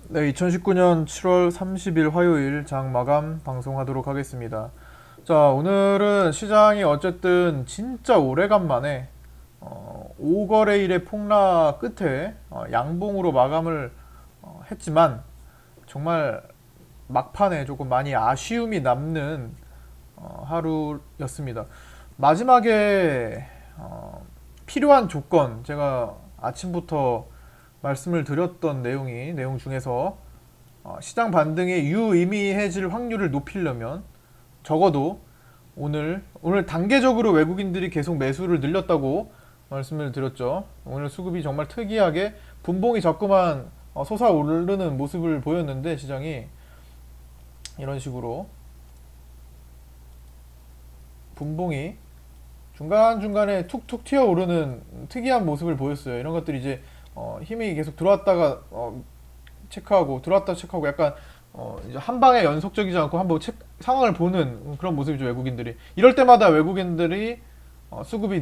네, 2019년 7월 30일 화요일 장 마감 방송하도록 하겠습니다. 자, 오늘은 시장이 어쨌든 진짜 오래간만에 5거래일의 폭락 끝에 양봉으로 마감을 했지만 정말 막판에 조금 많이 아쉬움이 남는 하루였습니다. 마지막에 필요한 조건, 제가 아침부터 말씀을 드렸던 내용 중에서 시장 반등의 유의미해질 확률을 높이려면 적어도 오늘 단계적으로 외국인들이 계속 매수를 늘렸다고 말씀을 드렸죠. 오늘 수급이 정말 특이하게 분봉이 자꾸만 솟아오르는 모습을 보였는데, 시장이 이런 식으로 분봉이 중간중간에 툭툭 튀어오르는 특이한 모습을 보였어요. 이런 것들이 이제 힘이 계속 들어왔다가 체크하고 들어왔다 체크하고, 약간 이제 한 방에 연속적이지 않고 한번 상황을 보는 그런 모습이죠. 외국인들이 이럴 때마다 외국인들이 수급이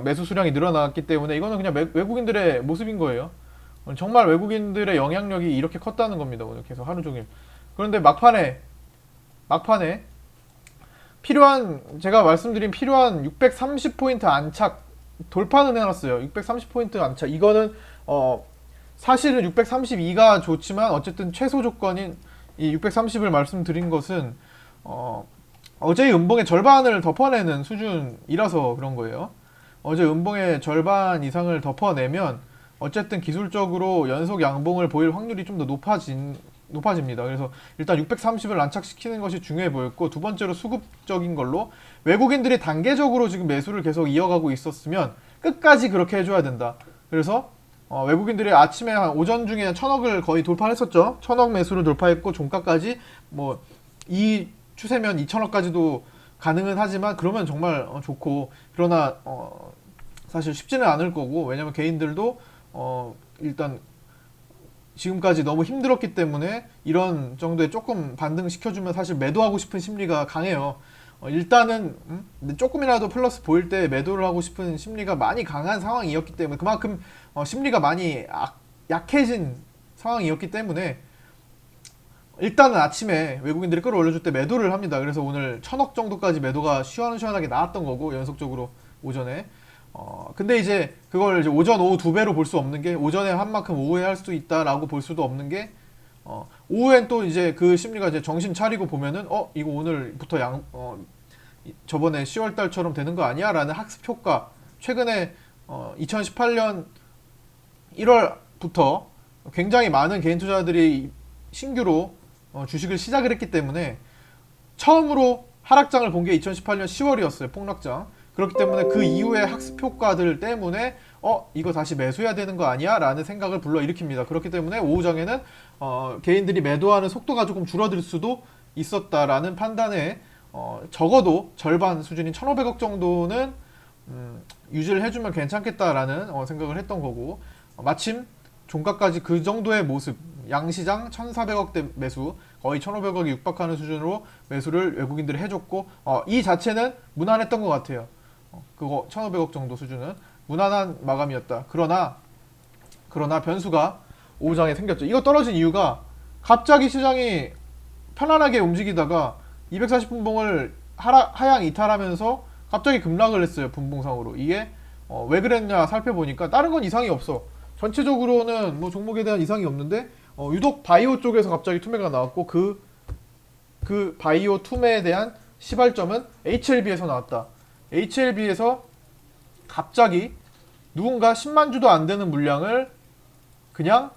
매수 수량이 늘어났기 때문에 이거는 그냥 외국인들의 모습인 거예요. 정말 외국인들의 영향력이 이렇게 컸다는 겁니다. 오늘 계속 하루 종일. 그런데 막판에 제가 말씀드린 필요한 630포인트 안착 돌파는 해놨어요. 630포인트 안착. 이거는 사실은 632가 좋지만 어쨌든 최소 조건인 이 630을 말씀드린 것은 어제의 음봉의 절반을 덮어내는 수준이라서 그런 거예요. 어제 음봉의 절반 이상을 덮어내면 어쨌든 기술적으로 연속 양봉을 보일 확률이 좀 더 높아집니다. 그래서 일단 630을 안착시키는 것이 중요해 보였고, 두 번째로 수급적인 걸로 외국인들이 단계적으로 지금 매수를 계속 이어가고 있었으면 끝까지 그렇게 해줘야 된다. 그래서 외국인들이 아침에 한 오전 중에 1000억을 거의 돌파했었죠. 1000억 매수를 돌파했고 종가까지 뭐 이 추세면 2000억까지도 가능은 하지만, 그러면 정말 좋고, 그러나 사실 쉽지는 않을 거고, 왜냐면 개인들도 일단 지금까지 너무 힘들었기 때문에 이런 정도에 조금 반등시켜주면 사실 매도하고 싶은 심리가 강해요. 일단은 조금이라도 플러스 보일 때 매도를 하고 싶은 심리가 많이 강한 상황이었기 때문에, 그만큼 심리가 많이 약해진 상황이었기 때문에 일단은 아침에 외국인들이 끌어올려줄 때 매도를 합니다. 그래서 오늘 1000억 정도까지 매도가 시원시원하게 나왔던 거고, 연속적으로 오전에. 근데 이제 그걸 이제 오전 오후 두 배로 볼 수 없는 게, 오전에 한 만큼 오후에 할 수 있다라고 볼 수도 없는 게, 오후엔 또 이제 그 심리가 이제 정신 차리고 보면은 이거 오늘부터 저번에 10월 달처럼 되는 거 아니야? 라는 학습 효과. 최근에 2018년 1월부터 굉장히 많은 개인 투자자들이 신규로 주식을 시작을 했기 때문에 처음으로 하락장을 본 게 2018년 10월이었어요. 폭락장. 그렇기 때문에 그 이후의 학습 효과들 때문에 이거 다시 매수해야 되는 거 아니야? 라는 생각을 불러일으킵니다. 그렇기 때문에 오후장에는 개인들이 매도하는 속도가 조금 줄어들 수도 있었다라는 판단에 적어도 절반 수준인 1500억 정도는 유지를 해주면 괜찮겠다라는 생각을 했던 거고, 마침 종가까지 그 정도의 모습, 양시장 1400억대 매수, 거의 1500억이 육박하는 수준으로 매수를 외국인들이 해줬고, 이 자체는 무난했던 것 같아요. 그거 1500억 정도 수준은 무난한 마감이었다. 그러나 변수가 오후장에 생겼죠. 이거 떨어진 이유가, 갑자기 시장이 편안하게 움직이다가 240분봉을 하향 이탈하면서 갑자기 급락을 했어요. 분봉상으로. 이게 왜 그랬냐 살펴보니까 다른 건 이상이 없어. 전체적으로는 뭐 종목에 대한 이상이 없는데 유독 바이오 쪽에서 갑자기 투매가 나왔고, 그 바이오 투매에 대한 시발점은 HLB에서 나왔다. HLB에서 갑자기 누군가 10만 주도 안 되는 물량을 그냥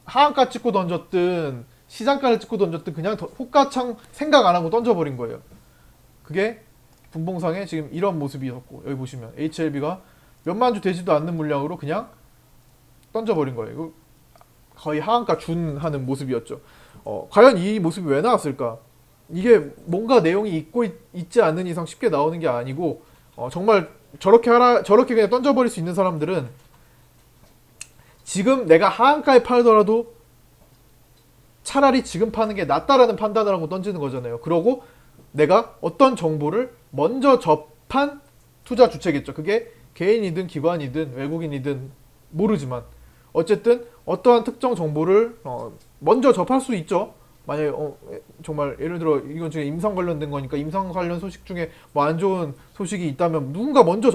하한가 찍고 던졌든 시장가를 찍고 던졌든 그냥 호가창 생각 안 하고 던져버린 거예요. 그게 분봉상에 지금 이런 모습이었고, 여기 보시면 HLB가 몇만 주 되지도 않는 물량으로 그냥 던져버린 거예요. 거의 하한가 준하는 모습이었죠. 과연 이 모습이 왜 나왔을까? 이게 뭔가 내용이 있지 않는 이상 쉽게 나오는 게 아니고, 정말 저렇게 그냥 던져버릴 수 있는 사람들은 지금 내가 하한가에 팔더라도 차라리 지금 파는 게 낫다라는 판단을 하고 던지는 거잖아요. 그러고 내가 어떤 정보를 먼저 접한 투자 주체겠죠. 그게 개인이든 기관이든 외국인이든 모르지만 어쨌든 어떠한 특정 정보를 먼저 접할 수 있죠. 만약에 정말 예를 들어 이건 지금 임상 관련된 거니까 임상 관련 소식 중에 뭐 안 좋은 소식이 있다면 누군가 먼저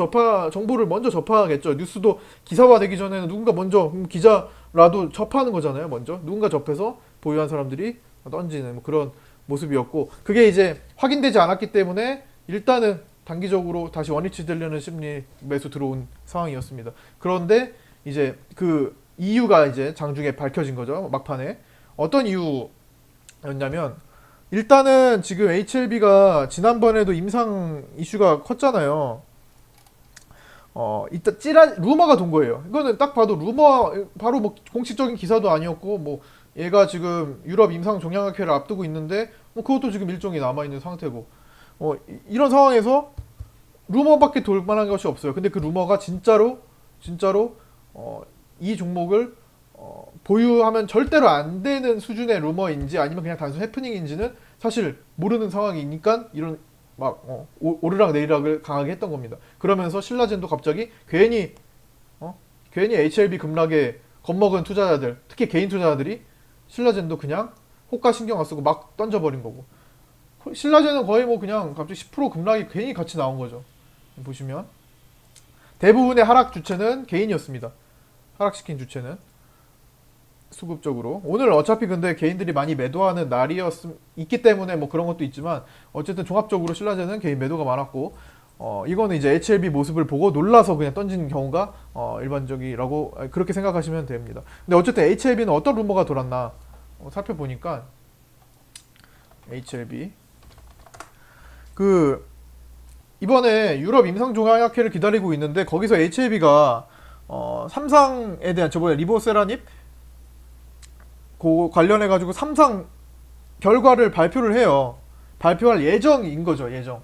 정보를 먼저 접하겠죠. 뉴스도 기사화되기 전에는 누군가 먼저 기자라도 접하는 거잖아요. 먼저 누군가 접해서 보유한 사람들이 던지는 뭐 그런 모습이었고, 그게 이제 확인되지 않았기 때문에 일단은 단기적으로 다시 원위치 되려는 심리 매수 들어온 상황이었습니다. 그런데 이제 그 이유가 이제 장중에 밝혀진 거죠. 막판에 어떤 이유였냐면, 일단은 지금 HLB가 지난번에도 임상 이슈가 컸잖아요. 이따 루머가 돈 거예요. 이거는 딱 봐도 루머, 바로 뭐 공식적인 기사도 아니었고, 뭐 얘가 지금 유럽 임상 종양학회를 앞두고 있는데 뭐 그것도 지금 일정이 남아 있는 상태고, 이런 상황에서 루머밖에 돌 만한 것이 없어요. 근데 그 루머가 진짜로 이 종목을 보유하면 절대로 안 되는 수준의 루머인지 아니면 그냥 단순 해프닝인지는 사실 모르는 상황이니까 이런 막 오르락 내리락을 강하게 했던 겁니다. 그러면서 신라젠도 갑자기 괜히 HLB 급락에 겁먹은 투자자들, 특히 개인 투자자들이 신라젠도 그냥 호가 신경 안 쓰고 막 던져버린 거고, 신라젠은 거의 뭐 그냥 갑자기 10% 급락이 괜히 같이 나온 거죠. 보시면 대부분의 하락 주체는 개인이었습니다. 하락시킨 주체는 수급적으로. 오늘 어차피 근데 개인들이 많이 매도하는 있기 때문에 뭐 그런 것도 있지만, 어쨌든 종합적으로 신라젠은 개인 매도가 많았고, 이거는 이제 HLB 모습을 보고 놀라서 그냥 던지는 경우가 일반적이라고 그렇게 생각하시면 됩니다. 근데 어쨌든 HLB는 어떤 루머가 돌았나 살펴보니까, HLB 이번에 유럽 임상종양학회를 기다리고 있는데 거기서 HLB가 삼상에 대한, 저번에 리보세라닙 관련해 가지고 삼상 결과를 발표를 해요. 발표할 예정인 거죠, 예정.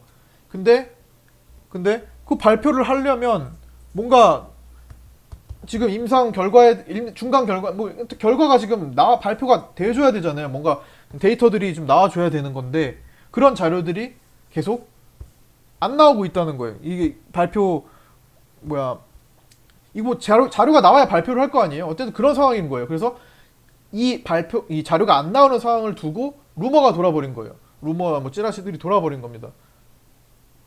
근데 그 발표를 하려면 뭔가 지금 임상 결과에 중간 결과 뭐 결과가 지금 발표가 돼줘야 되잖아요. 뭔가 데이터들이 좀 나와줘야 되는 건데 그런 자료들이 계속 안 나오고 있다는 거예요. 이게 이거 뭐 자료가 나와야 발표를 할 거 아니에요. 어쨌든 그런 상황인 거예요. 그래서 이 자료가 안 나오는 상황을 두고 루머가 돌아버린 거예요. 루머와 뭐 찌라시들이 돌아버린 겁니다.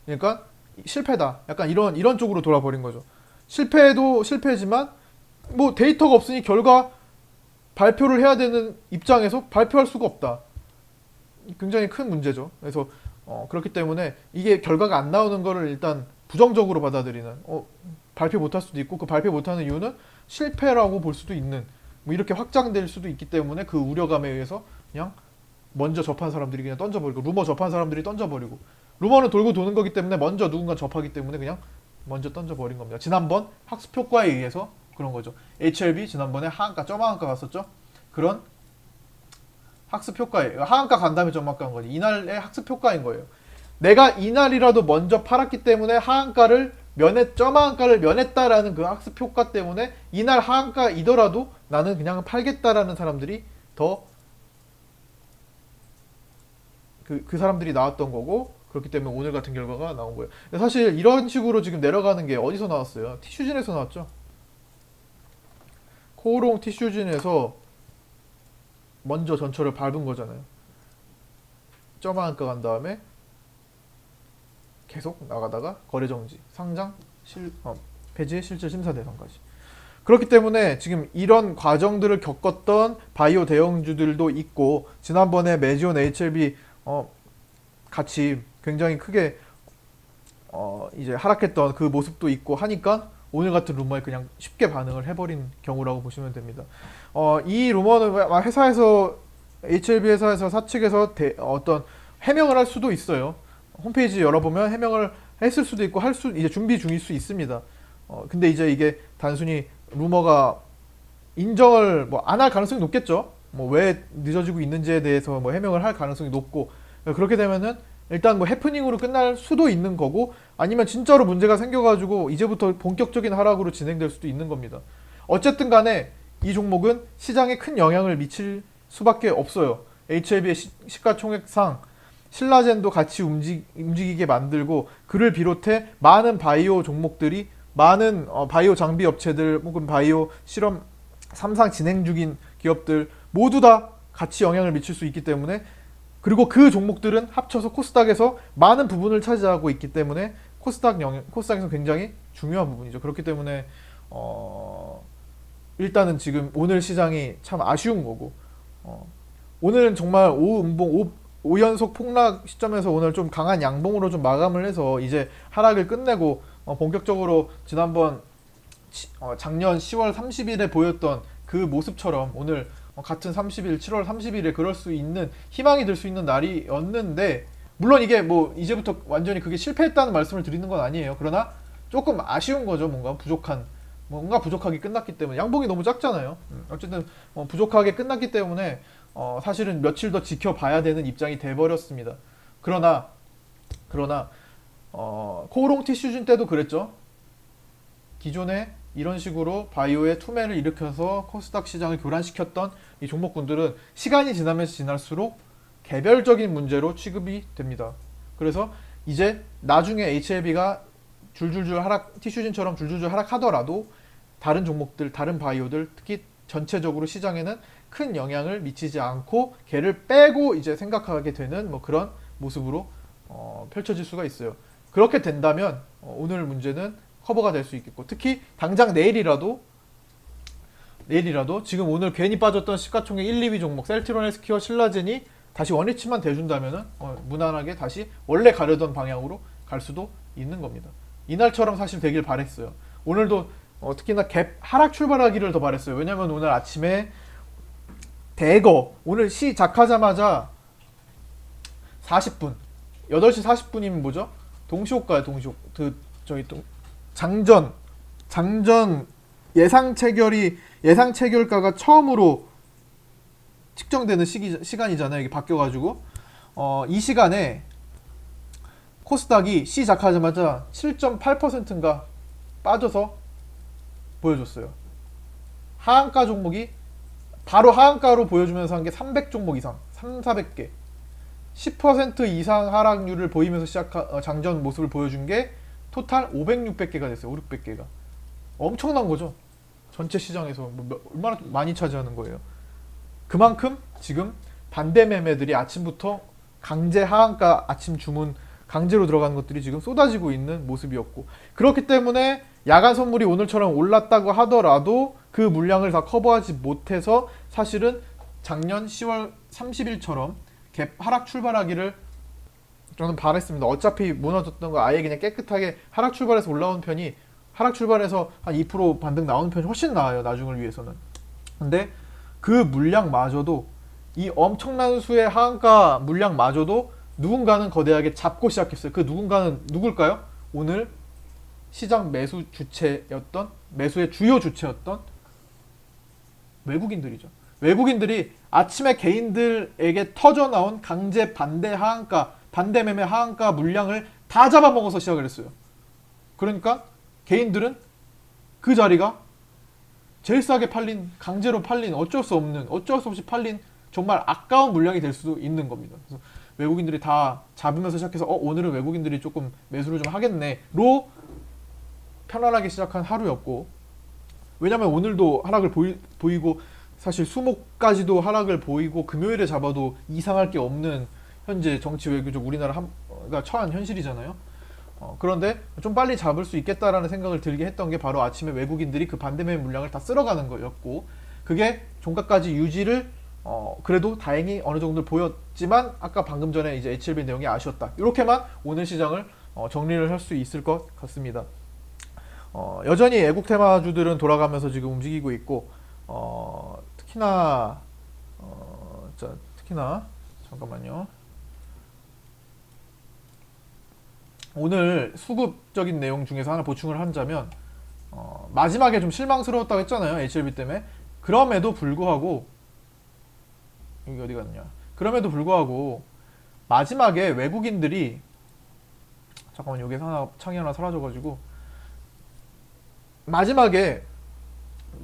그러니까 실패다. 약간 이런 쪽으로 돌아버린 거죠. 실패도 실패지만 뭐 데이터가 없으니 결과 발표를 해야 되는 입장에서 발표할 수가 없다. 굉장히 큰 문제죠. 그래서 그렇기 때문에 이게 결과가 안 나오는 거를 일단 부정적으로 받아들이는, 발표 못할 수도 있고, 그 발표 못하는 이유는 실패라고 볼 수도 있는, 뭐 이렇게 확장될 수도 있기 때문에 그 우려감에 의해서 그냥 먼저 접한 사람들이 그냥 던져버리고, 루머 접한 사람들이 던져버리고, 루머는 돌고 도는 거기 때문에 먼저 누군가 접하기 때문에 그냥 먼저 던져버린 겁니다. 지난번 학습 효과에 의해서 그런 거죠. HLB 지난번에 하한가 점하한가 갔었죠. 그런 학습 효과에, 하한가 간 다음에 점하한가 간 거지. 이날의 학습 효과인 거예요. 내가 이날이라도 먼저 팔았기 때문에 점하한가를 면했다라는 그 학습 효과 때문에 이날 하한가이더라도 나는 그냥 팔겠다라는 사람들이 그 사람들이 나왔던 거고, 그렇기 때문에 오늘 같은 결과가 나온 거예요. 사실 이런 식으로 지금 내려가는 게 어디서 나왔어요? 티슈진에서 나왔죠. 코오롱 티슈진에서 먼저 전철을 밟은 거잖아요. 점하한가 간 다음에 계속 나가다가 거래 정지, 상장, 폐지, 실질 심사 대상까지. 그렇기 때문에 지금 이런 과정들을 겪었던 바이오 대형주들도 있고, 지난번에 메지온 HLB 같이 굉장히 크게 이제 하락했던 그 모습도 있고 하니까 오늘 같은 루머에 그냥 쉽게 반응을 해버린 경우라고 보시면 됩니다. 이 루머는 회사에서, HLB 회사에서 사측에서 어떤 해명을 할 수도 있어요. 홈페이지 열어보면 해명을 했을 수도 있고 이제 준비 중일 수 있습니다. 근데 이제 이게 단순히 루머가 인정을 안 할 가능성이 높겠죠. 뭐 왜 늦어지고 있는지에 대해서 뭐 해명을 할 가능성이 높고, 그렇게 되면은 일단 뭐 해프닝으로 끝날 수도 있는 거고, 아니면 진짜로 문제가 생겨가지고 이제부터 본격적인 하락으로 진행될 수도 있는 겁니다. 어쨌든 간에 이 종목은 시장에 큰 영향을 미칠 수밖에 없어요. HLB의 시가총액상 신라젠도 같이 움직이게 만들고, 그를 비롯해 많은 바이오 종목들이, 많은 바이오 장비 업체들 혹은 바이오 실험 삼상 진행 중인 기업들 모두 다 같이 영향을 미칠 수 있기 때문에, 그리고 그 종목들은 합쳐서 코스닥에서 많은 부분을 차지하고 있기 때문에 코스닥에서 굉장히 중요한 부분이죠. 그렇기 때문에 일단은 지금 오늘 시장이 참 아쉬운 거고, 오늘은 정말 5연속 폭락 시점에서 오늘 좀 강한 양봉으로 좀 마감을 해서 이제 하락을 끝내고 본격적으로 작년 10월 30일에 보였던 그 모습처럼 오늘 같은 30일 7월 30일에 그럴 수 있는 희망이 들 수 있는 날이었는데, 물론 이게 뭐 이제부터 완전히 그게 실패했다는 말씀을 드리는 건 아니에요. 그러나 조금 아쉬운 거죠. 뭔가 부족하게 끝났기 때문에. 양봉이 너무 작잖아요. 어쨌든 부족하게 끝났기 때문에 사실은 며칠 더 지켜봐야 되는 입장이 돼버렸습니다. 그러나 코오롱 티슈진 때도 그랬죠. 기존에 이런 식으로 바이오의 투매를 일으켜서 코스닥 시장을 교란시켰던 이 종목군들은 시간이 지나면서 지날수록 개별적인 문제로 취급이 됩니다. 그래서 이제 나중에 HLB가 줄줄줄 하락, 티슈진처럼 줄줄줄 하락하더라도 다른 종목들, 다른 바이오들, 특히 전체적으로 시장에는 큰 영향을 미치지 않고 걔를 빼고 이제 생각하게 되는 뭐 그런 모습으로 펼쳐질 수가 있어요. 그렇게 된다면 오늘 문제는 커버가 될 수 있겠고, 특히 당장 내일이라도 지금 오늘 괜히 빠졌던 시가총액 1, 2위 종목 셀트리온 헬스케어, 신라젠이 다시 원위치만 대준다면은 무난하게 다시 원래 가려던 방향으로 갈 수도 있는 겁니다. 이날처럼 사실 되길 바랬어요. 오늘도 특히나 갭 하락 출발하기를 더 바랬어요. 왜냐면 오늘 아침에 대거 오늘 시작하자마자 40분 8시 40분이면 뭐죠? 동시호가요. 장전 예상 체결가가 처음으로 측정되는 시간이잖아요. 이게 바뀌어가지고 이 시간에 코스닥이 시작하자마자 7.8%인가 빠져서 보여줬어요. 하한가 종목이 바로 하한가로 보여주면서 한 게 300종목 이상, 400개 10% 이상 하락률을 보이면서 장전 모습을 보여준 게 토탈 500, 600개가 됐어요. 5, 600개가 엄청난 거죠. 전체 시장에서 얼마나 많이 차지하는 거예요. 그만큼 지금 반대 매매들이 아침부터 강제 하한가 아침 주문 강제로 들어가는 것들이 지금 쏟아지고 있는 모습이었고, 그렇기 때문에 야간 선물이 오늘처럼 올랐다고 하더라도 그 물량을 다 커버하지 못해서 사실은 작년 10월 30일처럼 갭 하락 출발하기를 저는 바랬습니다. 어차피 무너졌던 거 아예 그냥 깨끗하게 하락 출발해서 올라온 편이, 하락 출발해서 한 2% 반등 나오는 편이 훨씬 나아요. 나중을 위해서는. 근데 그 물량마저도, 이 엄청난 수의 하한가 물량마저도 누군가는 거대하게 잡고 시작했어요. 그 누군가는 누굴까요? 오늘 시장 매수의 주요 주체였던 외국인들이죠. 외국인들이 아침에 개인들에게 터져나온 강제 반대 매매 하한가 물량을 다 잡아먹어서 시작을 했어요. 그러니까 개인들은 그 자리가 제일 싸게 팔린, 강제로 팔린, 어쩔 수 없이 팔린 정말 아까운 물량이 될 수도 있는 겁니다. 그래서 외국인들이 다 잡으면서 시작해서 오늘은 외국인들이 조금 매수를 좀 하겠네로 편안하게 시작한 하루였고, 왜냐면 오늘도 하락을 보이고 사실 수목까지도 하락을 보이고 금요일에 잡아도 이상할 게 없는 현재 정치 외교적 우리나라가 처한 현실이잖아요. 그런데 좀 빨리 잡을 수 있겠다라는 생각을 들게 했던 게 바로 아침에 외국인들이 그 반대매 물량을 다 쓸어가는 거였고, 그게 종가까지 유지를 그래도 다행히 어느 정도 보였지만 아까 방금 전에 이제 HLB 내용이 아쉬웠다. 이렇게만 오늘 시장을 정리를 할 수 있을 것 같습니다. 여전히 애국 테마주들은 돌아가면서 지금 움직이고 있고, 특히나 잠깐만요. 오늘 수급적인 내용 중에서 하나 보충을 하자면, 마지막에 좀 실망스러웠다고 했잖아요. HLB 때문에. 그럼에도 불구하고 여기 어디 갔냐? 그럼에도 불구하고 마지막에 외국인들이, 잠깐만 여기서 창이 하나 사라져가지고, 마지막에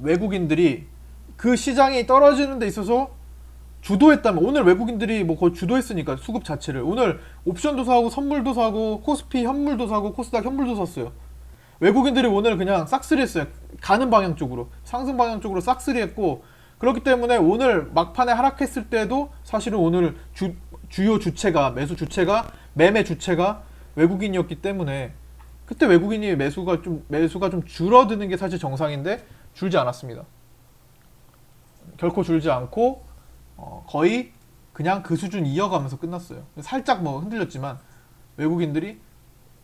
외국인들이 그 시장이 떨어지는 데 있어서 주도했다면, 오늘 외국인들이 뭐 거의 주도했으니까 수급 자체를, 오늘 옵션도 사고 선물도 사고 코스피 현물도 사고 코스닥 현물도 샀어요. 외국인들이 오늘 그냥 싹쓸이 했어요. 가는 방향 쪽으로, 상승 방향 쪽으로 싹쓸이 했고, 그렇기 때문에 오늘 막판에 하락했을 때도 사실은 오늘 주요 주체가, 매매 주체가 외국인이었기 때문에 그때 외국인이 매수가 좀 줄어드는 게 사실 정상인데 줄지 않았습니다. 결코 줄지 않고 거의 그냥 그 수준 이어가면서 끝났어요. 살짝 뭐 흔들렸지만 외국인들이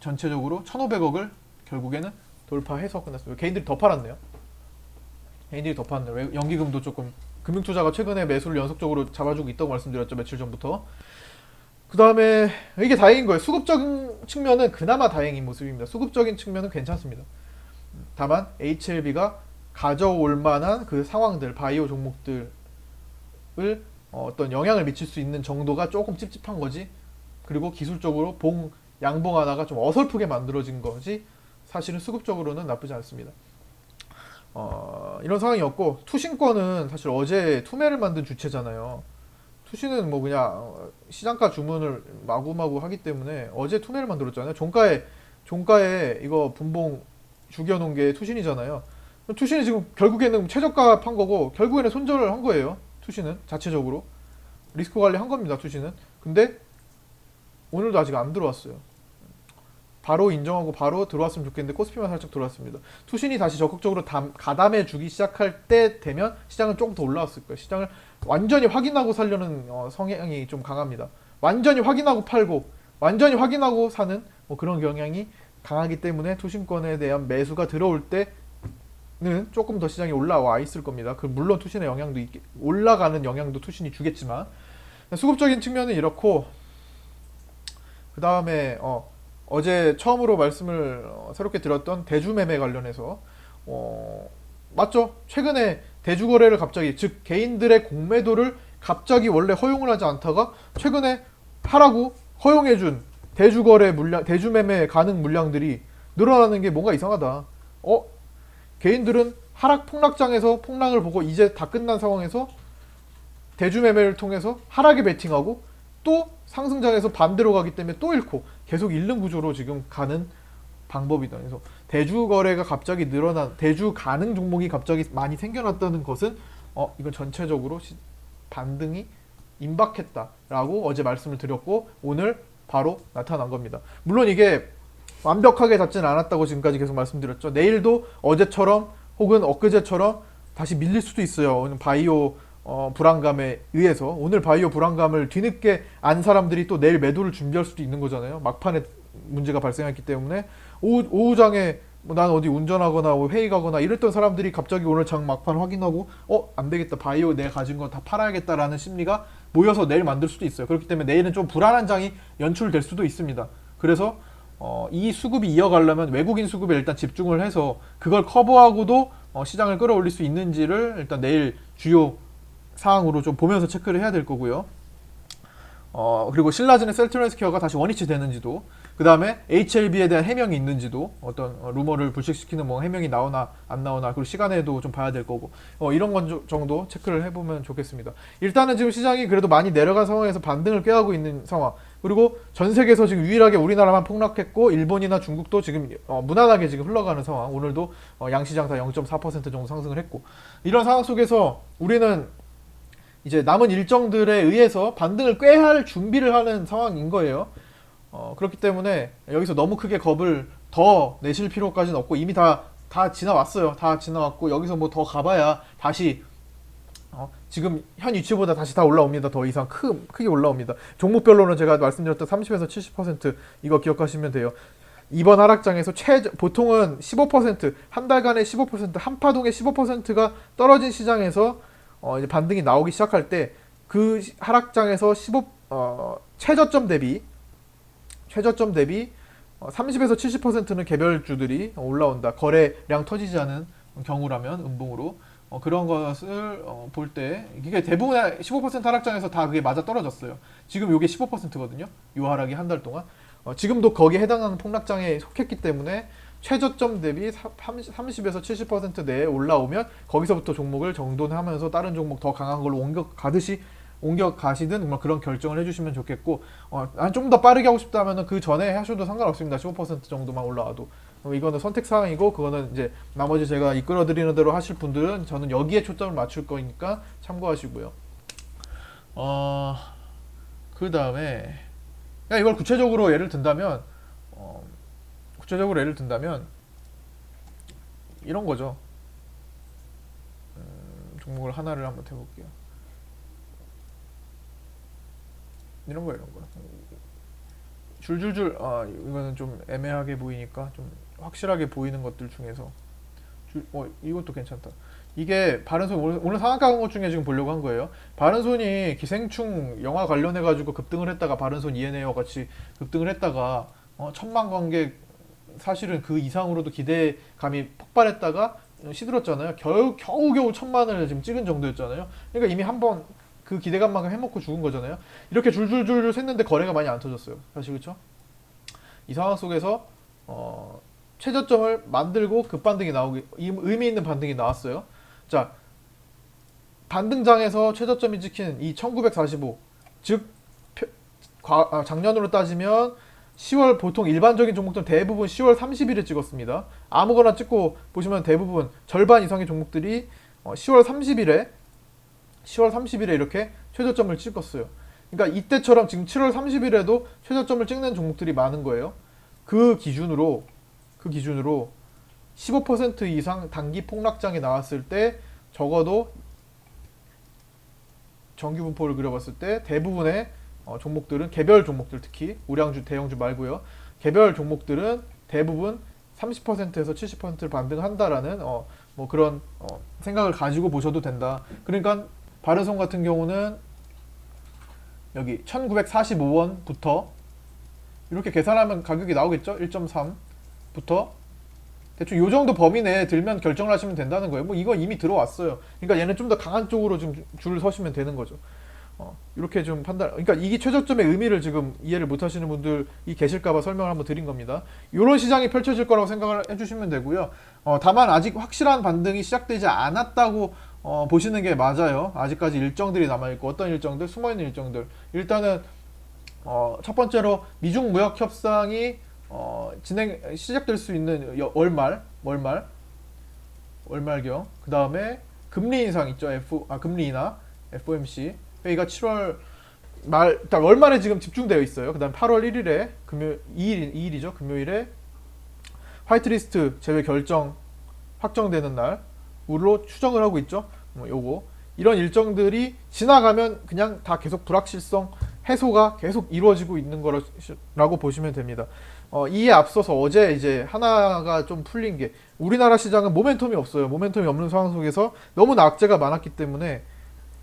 전체적으로 1,500억을 결국에는 돌파해서 끝났어요. 개인들이 더 팔았네요. 개인들이 더 팔았네요. 연기금도 조금, 금융투자가 최근에 매수를 연속적으로 잡아주고 있다고 말씀드렸죠. 며칠 전부터. 그 다음에 이게 다행인 거예요. 수급적인 측면은 그나마 다행인 모습입니다. 수급적인 측면은 괜찮습니다. 다만 HLB가 가져올 만한 그 상황들, 바이오 종목들을 어떤 영향을 미칠 수 있는 정도가 조금 찝찝한 거지, 그리고 기술적으로 양봉 하나가 좀 어설프게 만들어진 거지, 사실은 수급적으로는 나쁘지 않습니다. 이런 상황이었고, 투신권은 사실 어제 투매를 만든 주체잖아요. 투신은 뭐 그냥 시장가 주문을 마구마구 하기 때문에 어제 투매를 만들었잖아요. 종가에 이거 분봉 죽여놓은 게 투신이잖아요. 투신이 지금 결국에는 최저가 판 거고, 결국에는 손절을 한 거예요. 투신은 자체적으로 리스크 관리 한 겁니다. 투신은. 근데 오늘도 아직 안 들어왔어요. 바로 인정하고 바로 들어왔으면 좋겠는데 코스피만 살짝 들어왔습니다. 투신이 다시 적극적으로 가담해 주기 시작할 때 되면 시장은 조금 더 올라왔을 거예요. 시장을 완전히 확인하고 살려는 성향이 좀 강합니다. 완전히 확인하고 팔고 완전히 확인하고 사는 뭐 그런 경향이 강하기 때문에 투신권에 대한 매수가 들어올 때는 조금 더 시장이 올라와 있을 겁니다. 물론 투신의 영향도 올라가는 영향도 투신이 주겠지만, 수급적인 측면은 이렇고, 그 다음에 어제 처음으로 말씀을 새롭게 드렸던 대주매매 관련해서 맞죠? 최근에 대주거래를 갑자기, 즉 개인들의 공매도를 갑자기 원래 허용을 하지 않다가 최근에 하라고 허용해준 대주거래 물량, 대주매매 가능 물량들이 늘어나는 게 뭔가 이상하다. 개인들은 하락 폭락장에서 폭락을 보고 이제 다 끝난 상황에서 대주매매를 통해서 하락에 베팅하고 또 상승장에서 반대로 가기 때문에 또 잃고 계속 잃는 구조로 지금 가는 방법이다. 그래서 대주 거래가 갑자기 대주 가능 종목이 갑자기 많이 생겨났다는 것은 이건 전체적으로 반등이 임박했다라고 어제 말씀을 드렸고, 오늘 바로 나타난 겁니다. 물론 이게 완벽하게 닿지는 않았다고 지금까지 계속 말씀드렸죠. 내일도 어제처럼 혹은 엊그제처럼 다시 밀릴 수도 있어요. 오늘 바이오 불안감에 의해서. 오늘 바이오 불안감을 뒤늦게 안 사람들이 또 내일 매도를 준비할 수도 있는 거잖아요. 막판에 문제가 발생했기 때문에 오후장에 난 어디 운전하거나 회의 가거나 이랬던 사람들이 갑자기 오늘 장 막판 확인하고 안 되겠다, 바이오 내가 가진 거 다 팔아야겠다라는 심리가 모여서 내일 만들 수도 있어요. 그렇기 때문에 내일은 좀 불안한 장이 연출될 수도 있습니다. 그래서 이 수급이 이어가려면 외국인 수급에 일단 집중을 해서 그걸 커버하고도 시장을 끌어올릴 수 있는지를 일단 내일 주요 사항으로 좀 보면서 체크를 해야 될 거고요. 그리고 신라진의 셀트랜스퀘어가 다시 원위치 되는지도, 그 다음에 HLB에 대한 해명이 있는지도, 어떤 루머를 불식시키는 뭐 해명이 나오나 안 나오나, 그리고 시간에도 좀 봐야 될 거고, 이런 건 정도 체크를 해보면 좋겠습니다. 일단은 지금 시장이 그래도 많이 내려간 상황에서 반등을 꾀하고 있는 상황, 그리고 전 세계에서 지금 유일하게 우리나라만 폭락했고 일본이나 중국도 지금 무난하게 지금 흘러가는 상황. 오늘도 양시장 다 0.4% 정도 상승을 했고, 이런 상황 속에서 우리는 이제 남은 일정들에 의해서 반등을 꾀할 준비를 하는 상황인 거예요. 그렇기 때문에 여기서 너무 크게 겁을 더 내실 필요까지는 없고, 이미 다 지나왔어요. 다 지나왔고, 여기서 뭐 더 가봐야 다시 지금 현 위치보다 다시 다 올라옵니다. 더 이상 크게 올라옵니다. 종목별로는 제가 말씀드렸던 30에서 70% 이거 기억하시면 돼요. 이번 하락장에서 보통은 15%, 한 달간에 15%, 한파동에 15%가 떨어진 시장에서 이제 반등이 나오기 시작할 때 그 하락장에서 최저점 대비 30에서 70%는 개별주들이 올라온다. 거래량 터지지 않은 경우라면 음봉으로 그런 것을 볼 때 이게 대부분의 15% 하락장에서 다 그게 맞아 떨어졌어요. 지금 이게 15%거든요. 이 하락이 한 달 동안 지금도 거기에 해당하는 폭락장에 속했기 때문에 최저점 대비 30에서 70% 내에 올라오면 거기서부터 종목을 정돈하면서 다른 종목 더 강한 걸로 옮겨가시든 뭐 그런 결정을 해주시면 좋겠고, 좀 더 빠르게 하고 싶다면 그 전에 하셔도 상관없습니다. 15% 정도만 올라와도 이거는 선택 사항이고 그거는 이제 나머지 제가 이끌어 드리는 대로 하실 분들은 저는 여기에 초점을 맞출 거니까 참고하시고요. 그 다음에 이걸 구체적으로 예를 든다면 이런 거죠. 종목을 하나를 한번 해볼게요. 이런 거. 줄줄줄, 이거는 좀 애매하게 보이니까 좀 확실하게 보이는 것들 중에서 이것도 괜찮다. 이게 바른손 오늘 상한가 간 것 중에 지금 보려고 한 거예요. 바른손이 기생충 영화 관련해 가지고 급등을 했다가 바른손 ENA와 같이 급등을 했다가 천만 관객 사실은 그 이상으로도 기대감이 폭발했다가 시들었잖아요. 겨우겨우 천만을 지금 찍은 정도였잖아요. 그러니까 이미 한번 그 기대감만큼 해먹고 죽은 거잖아요. 이렇게 줄줄줄 샜는데 거래가 많이 안 터졌어요. 사실 그렇죠? 이 상황 속에서 최저점을 만들고 급반등이 나오기 의미 있는 반등이 나왔어요. 자, 반등장에서 최저점이 찍힌 이 1945, 즉 작년으로 따지면 10월 보통 일반적인 종목들은 대부분 10월 30일에 찍었습니다. 아무거나 찍고 보시면 대부분 절반 이상의 종목들이 10월 30일에 이렇게 최저점을 찍었어요. 그러니까 이때처럼 지금 7월 30일에도 최저점을 찍는 종목들이 많은 거예요. 그 기준으로 15% 이상 단기 폭락장이 나왔을 때 적어도 정규 분포를 그려봤을 때 대부분의 종목들은 개별 종목들 특히 우량주, 대형주 말고요. 개별 종목들은 대부분 30%에서 70%를 반등한다라는 뭐 그런 생각을 가지고 보셔도 된다. 그러니까 바른손 같은 경우는 여기 1945원부터 이렇게 계산하면 가격이 나오겠죠? 1.3부터 대충 요 정도 범위 내에 들면 결정을 하시면 된다는 거예요. 뭐 이거 이미 들어왔어요. 그러니까 얘는 좀 더 강한 쪽으로 좀 줄을 서시면 되는 거죠. 이렇게 좀 판단. 그러니까 이게 최저점의 의미를 지금 이해를 못 하시는 분들이 계실까봐 설명을 한번 드린 겁니다. 이런 시장이 펼쳐질 거라고 생각을 해주시면 되고요. 다만 아직 확실한 반등이 시작되지 않았다고 보시는 게 맞아요. 아직까지 일정들이 남아있고 어떤 일정들? 숨어있는 일정들. 일단은 첫 번째로 미중 무역 협상이 시작될 수 있는 월말경. 그 다음에 금리 인상 있죠. 금리 인하 FOMC 회의가 7월 말, 딱 월말에 지금 집중되어 있어요. 그 다음 8월 1일에 2일이죠. 금요일에 화이트리스트 제외 결정 확정되는 날로 추정을 하고 있죠. 요거 이런 일정들이 지나가면 그냥 다 계속 불확실성 해소가 계속 이루어지고 있는 거라고 보시면 됩니다. 이에 앞서서 어제 이제 하나가 좀 풀린 게 우리나라 시장은 모멘텀이 없어요. 모멘텀이 없는 상황 속에서 너무나 악재가 많았기 때문에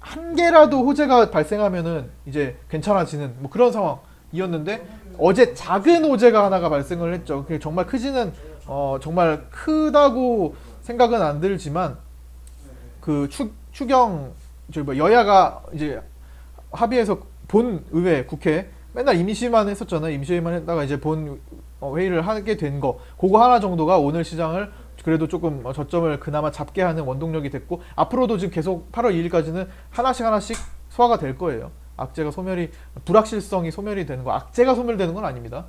한 개라도 호재가 발생하면은 이제 괜찮아지는 뭐 그런 상황이었는데 어제 작은 호재가 하나가 발생을 했죠. 그게 정말 크지는 정말 크다고 생각은 안 들지만 그 추경 여야가 이제 합의해서 본 의회 국회 맨날 임시만 했었잖아요. 임시회의만 했다가 이제 본 회의를 하게 된 거 그거 하나 정도가 오늘 시장을 그래도 조금 저점을 그나마 잡게 하는 원동력이 됐고 앞으로도 지금 계속 8월 2일까지는 하나씩 소화가 될 거예요. 악재가 불확실성이 소멸이 되는 거. 악재가 소멸되는 건 아닙니다.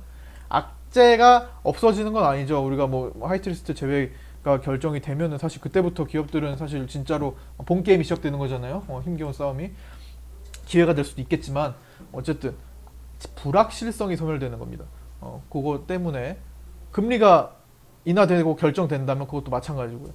악재가 없어지는 건 아니죠. 우리가 뭐 화이트리스트 제외가 결정이 되면은 사실 그때부터 기업들은 사실 진짜로 본 게임이 시작되는 거잖아요. 힘겨운 싸움이 기회가 될 수도 있겠지만 어쨌든 불확실성이 소멸되는 겁니다. 그거 때문에 금리가 인하되고 결정된다면 그것도 마찬가지고요.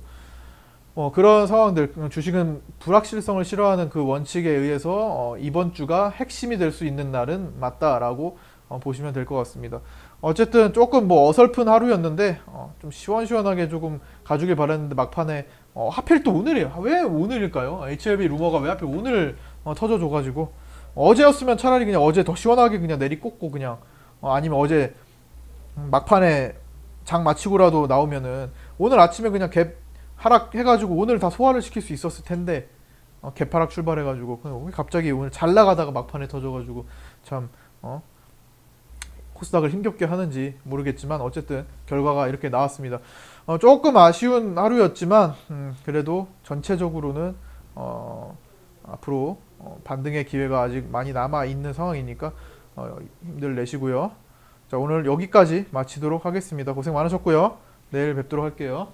그런 상황들 주식은 불확실성을 싫어하는 그 원칙에 의해서 이번 주가 핵심이 될 수 있는 날은 맞다라고 보시면 될 것 같습니다. 어쨌든 조금 뭐 어설픈 하루였는데 좀 시원시원하게 조금 가주길 바랐는데 막판에 하필 또 오늘이에요. 왜 오늘일까요? HLB 루머가 왜 하필 오늘 터져줘가지고 어제였으면 차라리 그냥 어제 더 시원하게 그냥 내리꽂고 그냥 아니면 어제 막판에 장 마치고라도 나오면은 오늘 아침에 그냥 갭 하락 해가지고 오늘 다 소화를 시킬 수 있었을 텐데 갭 하락 출발해가지고 갑자기 오늘 잘 나가다가 막판에 터져가지고 참 코스닥을 힘겹게 하는지 모르겠지만 어쨌든 결과가 이렇게 나왔습니다. 조금 아쉬운 하루였지만 그래도 전체적으로는 앞으로 반등의 기회가 아직 많이 남아 있는 상황이니까 힘들 내시고요. 자, 오늘 여기까지 마치도록 하겠습니다. 고생 많으셨고요. 내일 뵙도록 할게요.